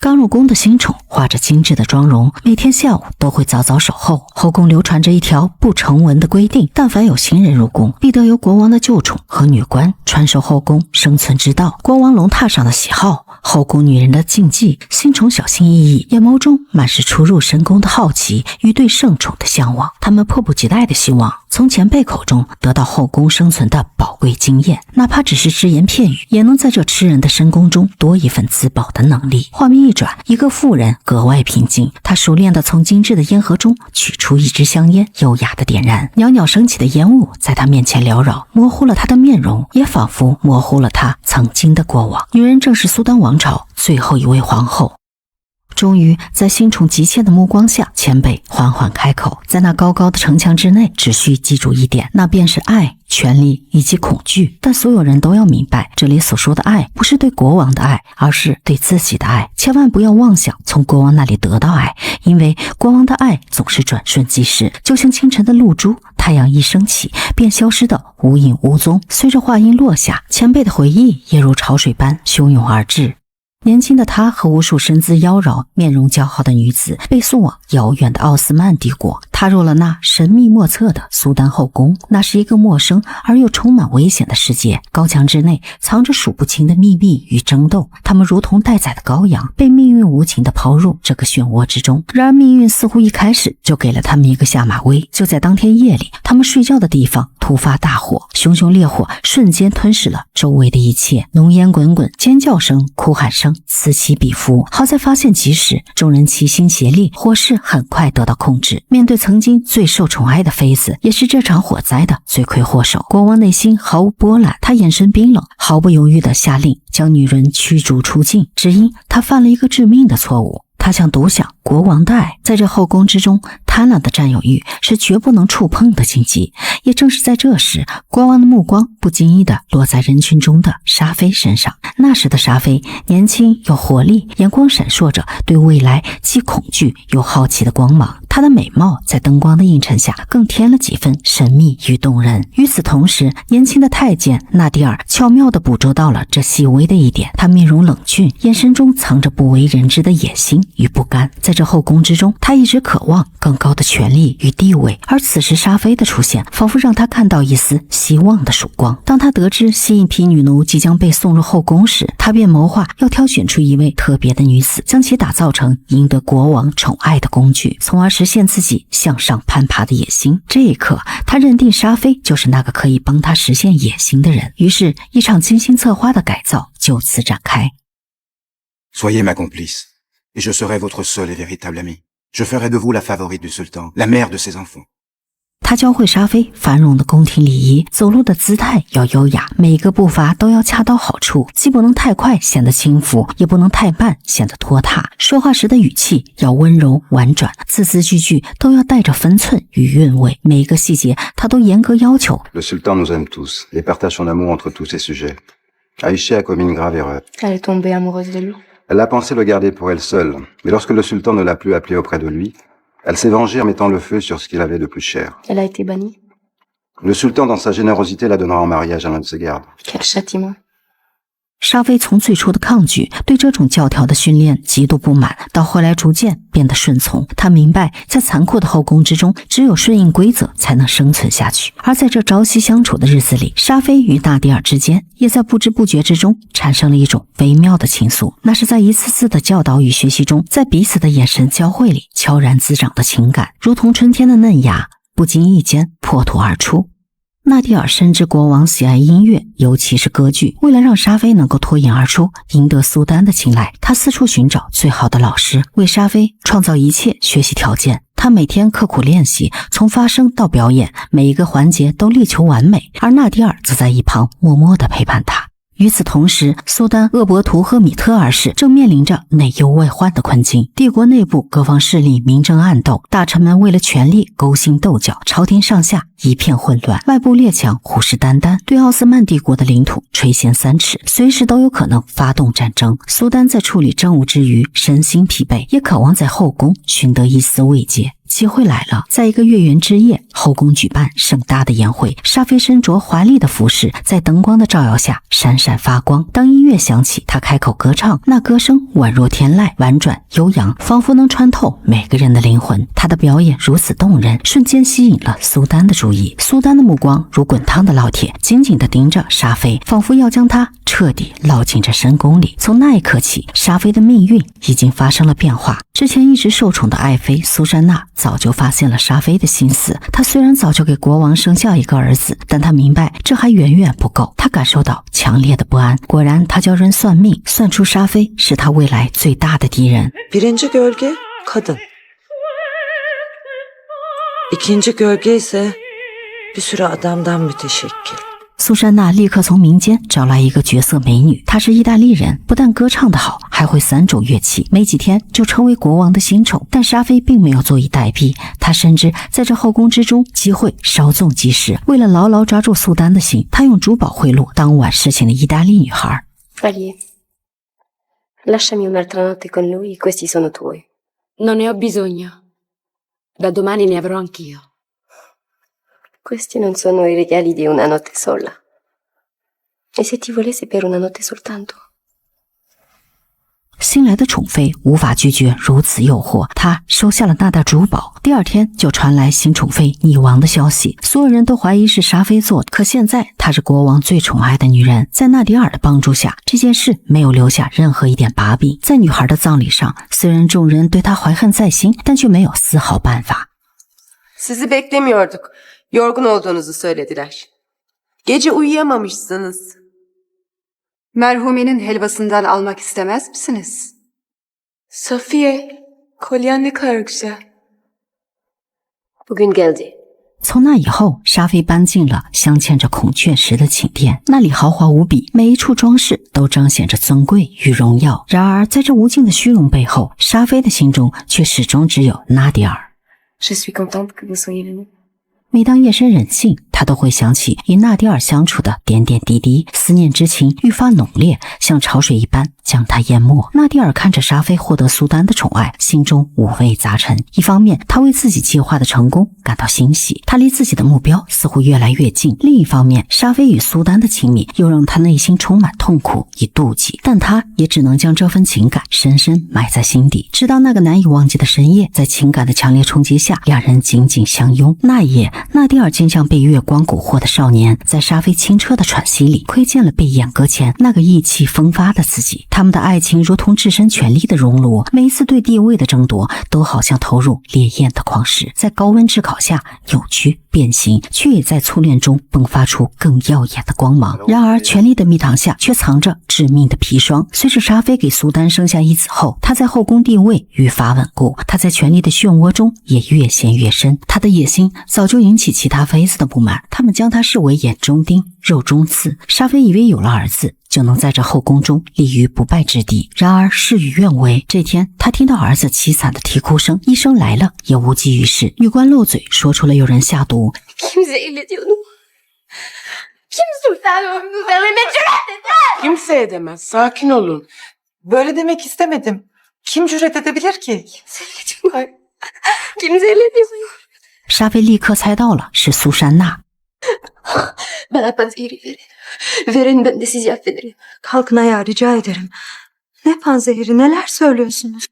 刚入宫的新宠画着精致的妆容，每天下午都会早早守候。后宫流传着一条不成文的规定，但凡有新人入宫，必得由国王的旧宠和女官传授后宫生存之道。国王龙榻上的喜好，后宫女人的禁忌，新宠小心翼翼，眼眸中满是初入深宫的好奇与对圣宠的向往。他们迫不及待地希望从前辈口中得到后宫生存的宝贵经验，哪怕只是只言片语，也能在这吃人的深宫中多一份自保的能力。画面一转，一个妇人格外平静，她熟练地从精致的烟盒中取出一支香烟，优雅地点燃，袅袅升起的烟雾在她面前缭绕，模糊了她的面容，也仿佛模糊了她曾经的过往。女人正是苏丹王朝最后一位皇后。终于在新宠急切的目光下，前辈缓缓开口，在那高高的城墙之内，只需记住一点，那便是爱、权力以及恐惧。但所有人都要明白，这里所说的爱不是对国王的爱，而是对自己的爱。千万不要妄想从国王那里得到爱，因为国王的爱总是转瞬即逝，就像清晨的露珠，太阳一升起便消失的无影无踪。随着话音落下，前辈的回忆也如潮水般汹涌而至。年轻的她和无数身姿妖娆、面容姣好的女子被送往遥远的奥斯曼帝国，踏入了那神秘莫测的苏丹后宫。那是一个陌生而又充满危险的世界，高墙之内藏着数不清的秘密与争斗，他们如同待宰的羔羊，被命运无情地抛入这个漩涡之中。然而命运似乎一开始就给了他们一个下马威，就在当天夜里，他们睡觉的地方突发大火，熊熊烈火瞬间吞噬了周围的一切，浓烟滚滚，尖叫声、哭喊声此起彼伏。好在发现及时，众人齐心协力，火势很快得到控制。面对曾经最受宠爱的妃子，也是这场火灾的罪魁祸首，国王内心毫无波澜，他眼神冰冷，毫不犹豫地下令将女人驱逐出境，只因他犯了一个致命的错误。他想独享国王的爱，在这后宫之中，贪婪的占有欲是绝不能触碰的禁忌。也正是在这时，国王的目光不经意地落在人群中的沙妃身上。那时的沙妃年轻有活力，眼光闪烁着对未来既恐惧又好奇的光芒。她的美貌在灯光的映衬下更添了几分神秘与动人。与此同时，年轻的太监纳迪尔巧妙地捕捉到了这细微的一点，他面容冷峻，眼神中藏着不为人知的野心与不甘。在这后宫之中，他一直渴望更高的权力与地位，而此时沙妃的出现仿佛让他看到一丝希望的曙光。当他得知新一批女奴即将被送入后宫时，他便谋划要挑选出一位特别的女子，将其打造成赢得国王宠爱的工具，从而实现自己向上攀爬的野心。这一刻，他认定沙妃就是那个可以帮他实现野心的人，于是一场精心策划的改造就此展开。 Soyez ma complice, et je serai votre seul et véritable ami. Je ferai de vous la favorite du sultan, la mère de ses enfants. 他教会沙妃繁荣的宫廷礼仪，走路的姿态要优雅，每一个步伐都要恰到好处，既不能太快显得轻浮，也不能太慢显得拖沓。说话时的语气要温柔婉转，字字句句都要带着分寸与韵味，每一个细节他都严格要求。Le sultan nous aime tous et partage son amour entre tous ses sujets. Aïcha a commis une grave erreur. Elle est tombée amoureuse de lui. Elle a pensé le garder pour elle seule, mais lorsque le sultan ne l'a plus appelée auprès de lui, elle s'est vengée en mettant le feu sur ce qu'il avait de plus cher. Elle a été bannie. Le sultan, dans sa générosité, la donnera en mariage à l'un de ses gardes. Quel châtiment. 沙妃从最初的抗拒，对这种教条的训练极度不满，到后来逐渐变得顺从。她明白，在残酷的后宫之中，只有顺应规则才能生存下去。而在这朝夕相处的日子里，沙妃与纳迪尔之间也在不知不觉之中产生了一种微妙的情愫。那是在一次次的教导与学习中，在彼此的眼神交汇里悄然滋长的情感，如同春天的嫩芽，不经意间破土而出。纳迪尔深知国王喜爱音乐，尤其是歌剧。为了让沙妃能够脱颖而出，赢得苏丹的青睐，他四处寻找最好的老师，为沙妃创造一切学习条件。他每天刻苦练习，从发声到表演，每一个环节都力求完美，而纳迪尔则在一旁默默地陪伴他。与此同时，苏丹鄂伯图和米特二世正面临着内忧外患的困境。帝国内部各方势力明争暗斗，大臣们为了权力勾心斗角，朝廷上下一片混乱，外部列强虎视眈眈，对奥斯曼帝国的领土垂涎三尺，随时都有可能发动战争。苏丹在处理政务之余身心疲惫，也渴望在后宫寻得一丝慰藉。机会来了，在一个月圆之夜，后宫举办盛大的宴会。沙菲身着华丽的服饰，在灯光的照耀下闪闪发光。当音乐响起，她开口歌唱，那歌声宛若天籁，婉转悠扬，仿佛能穿透每个人的灵魂。她的表演如此动人，瞬间吸引了苏丹的注意。苏丹的目光如滚烫的烙铁，紧紧地盯着沙菲，仿佛要将她彻底烙进这深宫里。从那一刻起，沙菲的命运已经发生了变化。之前一直受宠的爱妃苏珊娜早就发现了沙菲的心思。她虽然早就给国王生下一个儿子，但她明白这还远远不够。她感受到强烈的不安。果然，她叫人算命，算出沙菲是她未来最大的敌人。 Birinci gölge kadın. İkinci gölge ise bir sürü adamdan müteşekkil. 苏珊娜立刻从民间找来一个绝色美女，她是意大利人，不但歌唱得好，还会3种乐器，没几天就成为国王的新宠。但沙菲并没有坐以待毙，他深知在这后宫之中，机会稍纵即逝。为了牢牢抓住苏丹的心，他用珠宝贿赂当晚侍寝的意大利女孩。Fagli, lasciami un'altra notte con lui, questi sono tuoi. Non ne ho bisogno. Da domani ne avrò anch'io. Questi non sono i regali di una notte sola. E se ti volessi per una notte soltanto? 新来的宠妃无法拒绝如此诱惑，她收下了那袋珠宝。第二天就传来新宠妃溺亡的消息，所有人都怀疑是沙菲做的。可现在她是国王最宠爱的女人，在纳迪尔的帮助下，这件事没有留下任何一点把柄。在女孩的葬礼上，虽然众人对她怀恨在心，但却没有丝毫办法。 Sizi beklemiyorduk. Yorgun olduğunuzu söylediler. Gece uyuyamamışsınız. Merhumenin helvasından almak istemez misiniz? Safiye, kolyen ne kadar güzel. Bugün geldi. 从那以后，沙菲搬进了镶嵌着孔雀石的寝殿，那里豪华无比，每一处装饰都彰显着尊贵与荣耀。然而，在这无尽的虚荣背后，沙菲的心中却始终只有纳迪尔。 Je suis contente que vous soyez venu. 每当夜深人静，他都会想起与纳迪尔相处的点点滴滴，思念之情愈发浓烈，像潮水一般将他淹没。纳迪尔看着沙菲获得苏丹的宠爱，心中五味杂陈。一方面，他为自己计划的成功感到欣喜，他离自己的目标似乎越来越近；另一方面，沙菲与苏丹的亲密又让他内心充满痛苦与妒忌，但他也只能将这份情感深深埋在心底。直到那个难以忘记的深夜，在情感的强烈冲击下，两人紧紧相拥。那一夜，纳迪尔竟像被月光蛊惑的少年，在沙菲清澈的喘息里，窥见了被阉割前那个意气风发的自己。他们的爱情如同置身全力的熔炉，每一次对地位的争夺，都好像投入烈焰的矿石，在高温炙烤下扭曲变形，却也在淬炼中迸发出更耀眼的光芒。然而，权力的蜜糖下却藏着致命的砒霜。随着沙菲给苏丹生下一子后，他在后宫地位愈发稳固，他在权力的漩涡中也越陷越深。他的野心早就引起其他妃子的不满，他们将他视为眼中钉、肉中刺。沙菲以为有了儿子，就能在这后宫中立于不败之地。然而事与愿违，这天他听到儿子凄惨的啼哭声，医生来了也无济于事。女官漏嘴说出了有人下毒。 Kim zehirledi onu? Kim sultan ömrümü cüret Kimse edemez. Sakin olun. Böyle demek istemedim. Kim cüret edebilir ki? Kim zehirledi onu? 沙菲立刻猜到了是苏珊娜。 Bana panzehiri verin. Verin ben de sizi affederim. Kalkın ayağa rica ederim. Ne panzehiri neler söylüyorsunuz?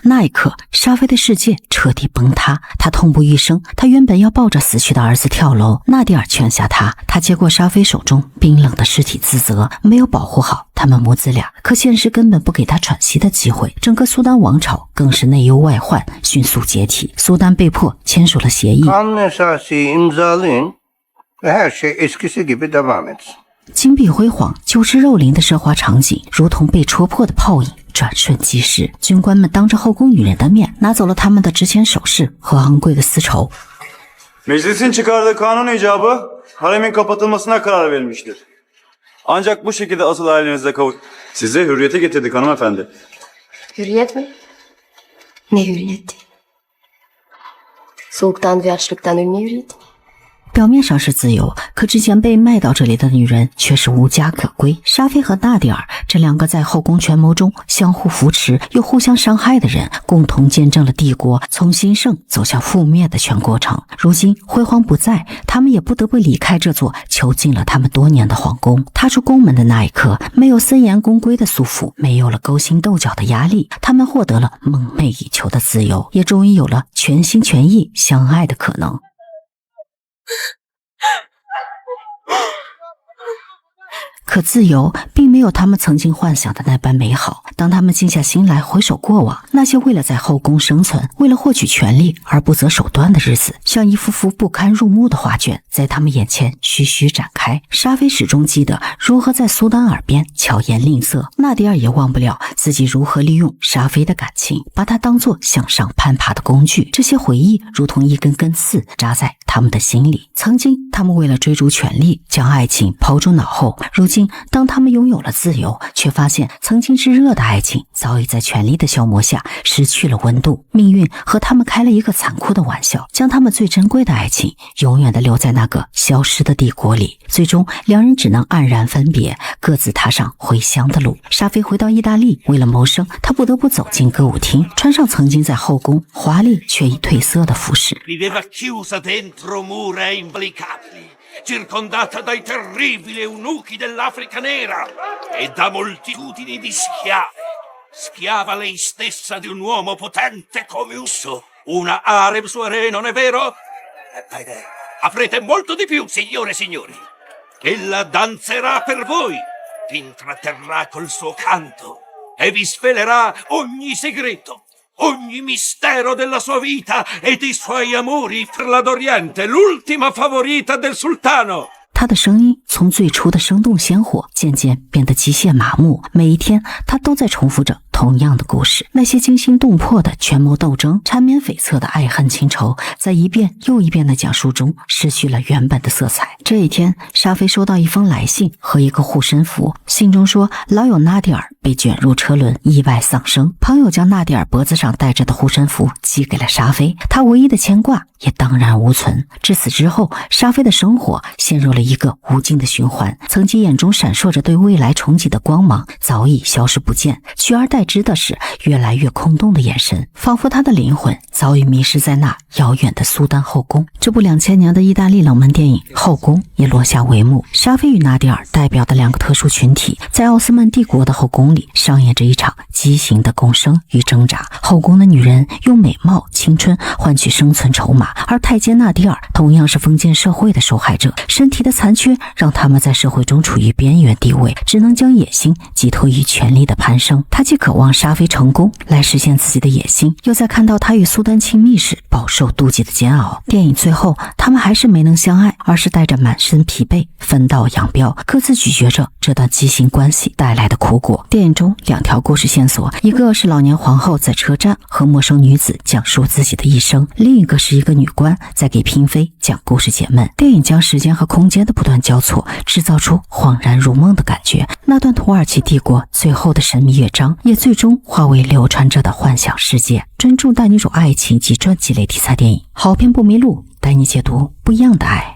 那一刻，沙菲的世界彻底崩塌，他痛不欲生。他原本要抱着死去的儿子跳楼，纳迪尔劝下他。他接过沙菲手中冰冷的尸体，自责没有保护好他们母子俩。可现实根本不给他喘息的机会，整个苏丹王朝更是内忧外患，迅速解体。苏丹被迫签署了协议。 Kanun esası imzalayın ve her şey eskisi gibi devam etsin. 金碧辉煌、酒池肉林的奢华场景，如同被戳破的泡影，转瞬即逝。军官们当着后宫女人的面，拿走了他们的值钱首饰和昂贵的丝绸。 Meclisin çıkardığı kanun icabı haremin kapatılmasına karar verilmiştir. Ancak bu şekilde asıl ailenize size hürriyete getirdik hanımefendi. Hürriyet mi? Ne hürriyeti? Soğuktan ve açlıktan ölme hürriyeti. 表面上是自由，可之前被卖到这里的女人却是无家可归。沙菲和纳迪尔这两个在后宫权谋中相互扶持又互相伤害的人，共同见证了帝国从兴盛走向覆灭的全过程。如今辉煌不在，他们也不得不离开这座囚禁了他们多年的皇宫。踏出宫门的那一刻，没有森严宫规的束缚，没有了勾心斗角的压力，他们获得了梦寐以求的自由，也终于有了全心全意相爱的可能。可自由并没有他们曾经幻想的那般美好。当他们静下心来回首过往，那些为了在后宫生存，为了获取权力而不择手段的日子，像一幅幅不堪入目的画卷，在他们眼前徐徐展开。沙菲始终记得如何在苏丹耳边巧言令色，纳迪尔也忘不了自己如何利用沙菲的感情，把她当作向上攀爬的工具。这些回忆如同一根根刺扎在他们的心里。曾经他们为了追逐权力，将爱情抛诸脑后，如今当他们拥有了自由，却发现曾经炙热的爱情早已在权力的消磨下失去了温度。命运和他们开了一个残酷的玩笑，将他们最珍贵的爱情永远地留在那个消失的帝国里。最终两人只能黯然分别，各自踏上回乡的路。沙菲回到意大利，为了谋生，他不得不走进歌舞厅，穿上曾经在后宫华丽却已褪色的服饰。circondata dai terribili eunuchi dell'Africa nera e da moltitudini di schiavi. Schiava lei stessa di un uomo potente come un so. Una harem soirée, non è vero? Avrete molto di più, signore e signori. Ella danzerà per voi, vi intratterrà col suo canto e vi svelerà ogni segreto.Ogni mistero della sua vita e dei suoi amori per la d'Oriente, l'ultima favorita del sultano. 他的声音从最初的生动鲜活，渐渐变得机械麻木。每一天，他都在重复着同样的故事，那些惊心动魄的权谋斗争，缠绵悱恻的爱恨情仇，在一遍又一遍的讲述中失去了原本的色彩。这一天，沙菲收到一封来信和一个护身符，信中说老友纳迪尔被卷入车轮，意外丧生。朋友将纳迪尔脖子上戴着的护身符寄给了沙菲，他唯一的牵挂也荡然无存。至此之后，沙菲的生活陷入了一个无尽的循环，曾经眼中闪烁着对未来憧憬的光芒早已消失不见，取而代之的是越来越空洞的眼神，仿佛他的灵魂早已迷失在那遥远的苏丹后宫。这部2000年的意大利冷门电影《后宫》也落下帷幕。沙菲与纳迪尔代表的两个特殊群体，在奥斯曼帝国的后宫里上演着一场畸形的共生与挣扎。后宫的女人用美貌、青春换取生存筹码，而太监纳迪尔同样是封建社会的受害者，身体的残缺让他们在社会中处于边缘地位，只能将野心寄托于权力的攀升。他既渴望沙菲成功来实现自己的野心，又在看到他与苏丹亲密时饱受妒忌的煎熬。电影最后，他们还是没能相爱，而是带着满身疲惫分道扬镳，各自咀嚼着这段畸形关系带来的苦果。电影中两条故事线索，一个是老年皇后在车站和陌生女子讲述自己的一生，另一个是一个女官在给嫔妃讲故事解闷。电影将时间和空间的不断交错，制造出恍然如梦的感觉。那段土耳其帝国最后的神秘乐章，也最终化为流传着的幻想世界。专注带你走爱情及传记类题材电影，好片不迷路，带你解读不一样的爱。